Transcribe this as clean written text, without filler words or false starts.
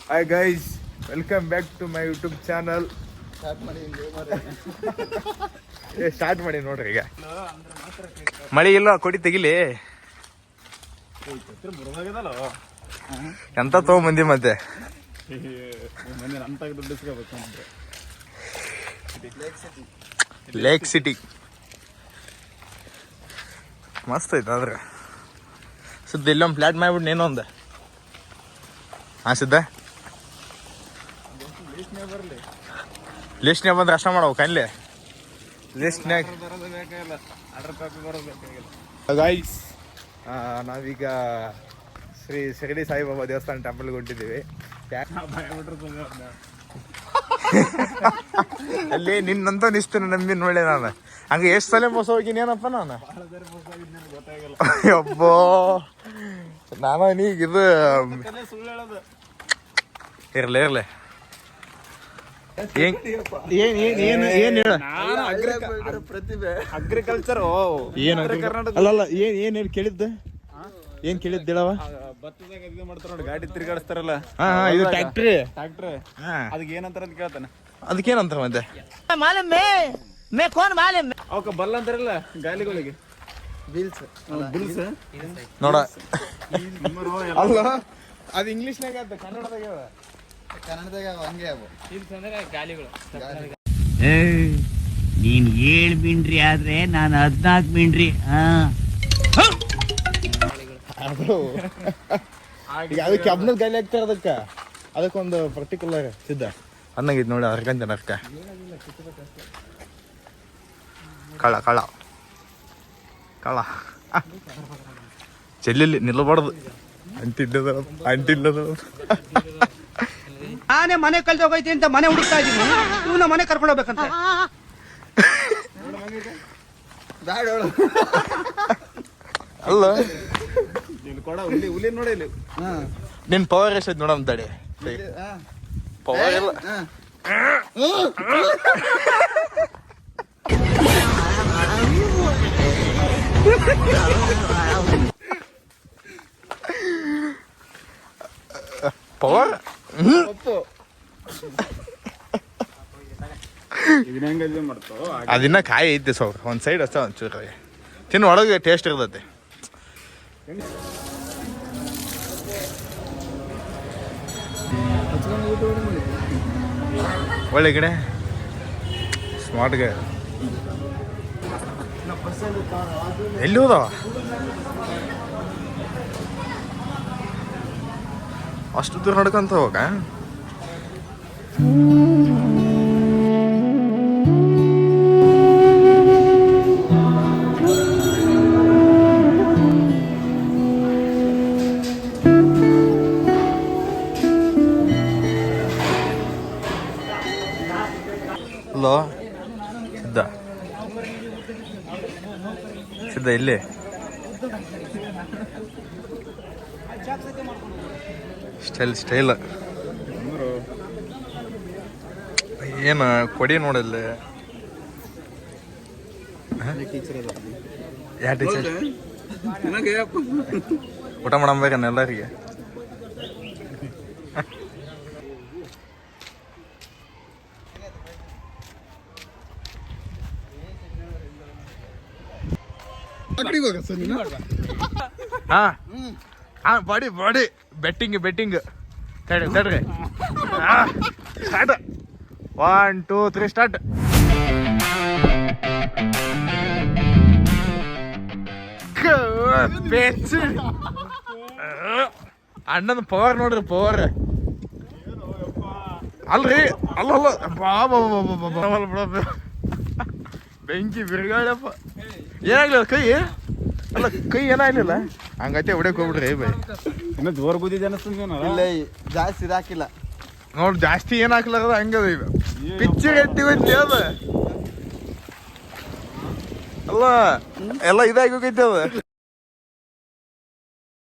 Hi guys, welcome back to my YouTube channel. Start ಮಾಡಿ ನೋಡ್ರಿ ಈಗ. ಮಳೆ ಇಲ್ಲ, ಕೊಡಿ ತೆಗಿಲಿ. ಎಂತ ತಗೊಂಬಂದಿ ಮತ್ತೆ ಲೇಕ್ ಸಿಟಿ ಮಸ್ತ್ ಐತೆ. ಆದ್ರೆ ಸಿದ್ಧ ಇಲ್ಲೊಂದು ಫ್ಲಾಟ್ ಮಾಡ್ಬಿಟ್ಟು ಏನೋ ಒಂದು ಸಿದ್ಧ ಲಿಸ್ಟ್ನಾಗ ಬಂದ್ರೆ ಅಷ್ಟ ಮಾಡವು ಕನ್ಲೆ ಲಿಸ್ಟ್ನಾಗ. ಗೈಸ್, ನಾವೀಗ ಶ್ರೀ ಶಿರಡಿ ಸಾಯಿಬಾಬಾ ದೇವಸ್ಥಾನ ಟೆಂಪಲ್ಗೆ ಹೊಂಟಿದ್ದೀವಿ. ಅಲ್ಲಿ ನಿನ್ನಂತ ನಿಸ್ತೀನಿ ನಂಬಿ ನೋಡೆ ನಾನು. ಹಂಗೆ ಎಷ್ಟು ಸಲ ಮೋಸ ಹೋಗಿನಿ ಏನಪ್ಪ ನಾನು. ಅಬ್ಬೋ, ನಾನು ನೀಗ ಇದು ಇರ್ಲಿ ಇರ್ಲಿ. ಅಗ್ರಿಕಲ್ಚರ್ ಅಲ್ಲಲ್ಲ ಏನ್ ಕೇಳಿದ್ದ ಏನ್ ಕೇಳಿದ್ದೇಳವ? ಭತ್ತದಾಗ ಇದು ಮಾಡ್ತಾರ ನೋಡಿ, ಗಾಡಿ ತಿರ್ಗಾಡಿಸ್ತಾರಲ್ಲ, ಇದು ಟ್ರ್ಯಾಕ್ಟ್ರಿ. ಅದಕ್ಕೆ ಏನಂತಾರ ಅಂತ ಕೇಳ್ತಾನೆ. ಅದಕ್ಕೇನಂತಾರ ಮತ್ತೆ? ಅವಕ್ಕ ಬಲ್ಲ ಅಂತಾರಲ್ಲ ಗಾಲಿಗಳಿಗೆ, ಬಿಲ್ಸ್ ನೋಡ. ಅಲ್ಲ, ಅದು ಇಂಗ್ಲಿಷ್ನಾಗ ಕನ್ನಡದಾಗ ಹಂಗೆ ಗಾಲಿಗಳು. ನೀನ್ 7 ಮಿಂಡ್ರಿ ಆದ್ರೆ ನಾನು 14 ಮಿಂಡ್ರಿ. ಅದಕ್ಕೆ ಹಬ್ಬದ ಗಾಲಿ ಹಾಕ್ತಾರ. ಅದಕ್ಕೊಂದು ಪರ್ಟಿಕ್ಯುಲರ್ ಸಿದ್ಧ ಅನ್ನಂಗಿದ್ ನೋಡಿ. ಅರ್ಕಂತ ಅರ್ಕ ಕಳ ಕಳ ಕಳ ಚೆಲ್ಲಿ ನಿಲ್ಲಬಾರ್ದು. ಅಂಟಿಲ್ಲದ ನಾನೇ ಮನೆ ಕಳ್ದೋಗೈತಿ ಅಂತ ಮನೆ ಹುಡುಕ್ತಾ ಇದ್ದೀನಿ. ಇವನ ಮನೆ ಕರ್ಕೊಂಡು ಹೋಗ್ಬೇಕಂತ. ಅಲ್ಲ, ಕೊಡ ಹುಲಿ ನೋಡಿ ಇಲ್ಲಿ. ನಿನ್ ಪವರ್ ಎಷ್ಟೈತಿ ನೋಡಮ್ ತಡಿ. ಪವರ್ ಇಲ್ಲ. ಪವರ್ ಅದಿನ್ನ ಕಾಯಿ ಐತಿ ಸೌರ್ ಒಂದ್ ಸೈಡ್ ಅಷ್ಟ ಒಂಚೂರು ತಿನ್ನು. ಒಳಗೆ ಟೇಸ್ಟ್ ಇರ್ತೈತಿ. ಒಳ್ಳೆ ಕಡೆ ಸ್ಮಾರ್ಟ್ ಗೆ ಎಲ್ಲಿ ಹೋದವ? ಅಷ್ಟು ದೂರ ನಡ್ಕೊಂತ ಹೋಗ. ಅಲ್ಲೋ ಸಿದ್ಧ ಸಿದ್ಧ ಇಲ್ಲಿ ಸ್ಟೈಲ್ ಏನು ಕೊಡಿ ನೋಡಲ್ಲಿ. ಯಾ ಟೀಚರ್ ಊಟ ಮಾಡಬೇಕನ್ನ ಎಲ್ಲರಿಗೆ. ಬಾಡಿ ಬಾಡಿ ಬೆಟ್ಟಿಂಗ್ ತಡ್ರಿ ಸ್ಟಾರ್ಟ್. 1 2 3 ಸ್ಟಾರ್ಟ್. ಅಣ್ಣನ ಪವರ್ ನೋಡ್ರಿ, ಪವರ್ ಅಲ್ರಿ. ಅಲ್ಲಲ್ಲ, ಬೆಂಕಿ ಬಿರುಗಾಳಪ್ಪ. ಏನಾಗ್ಲಿಲ್ಲ ಕೈ? ಅಲ್ಲ, ಕೈ ಏನಾಗ್ಲಿಲ್ಲ. ಹಂಗೈತೆ ಹೊಡಕ್ ಹೋಗ್ಬಿಡ್ರಿ ಬೈ. ಇನ್ನ ಜೋರ್ ಬುದ್ಧಿದೆ ಅನಿಸ್ತದ. ಜಾಸ್ತಿ ಇದಾಕಿಲ್ಲ ನೋಡ್, ಜಾಸ್ತಿ ಏನ್ ಹಾಕ್ಲಾರದ ಹಂಗದ. ಈಗ ಪಿಕ್ಚರ್ ಎಟ್ಟಿ ಹೋಯ್ತಿ ಅದ. ಅಲ್ಲ, ಎಲ್ಲ ಇದಾಗಿ ಹೋಗೈತಿ ಅದ.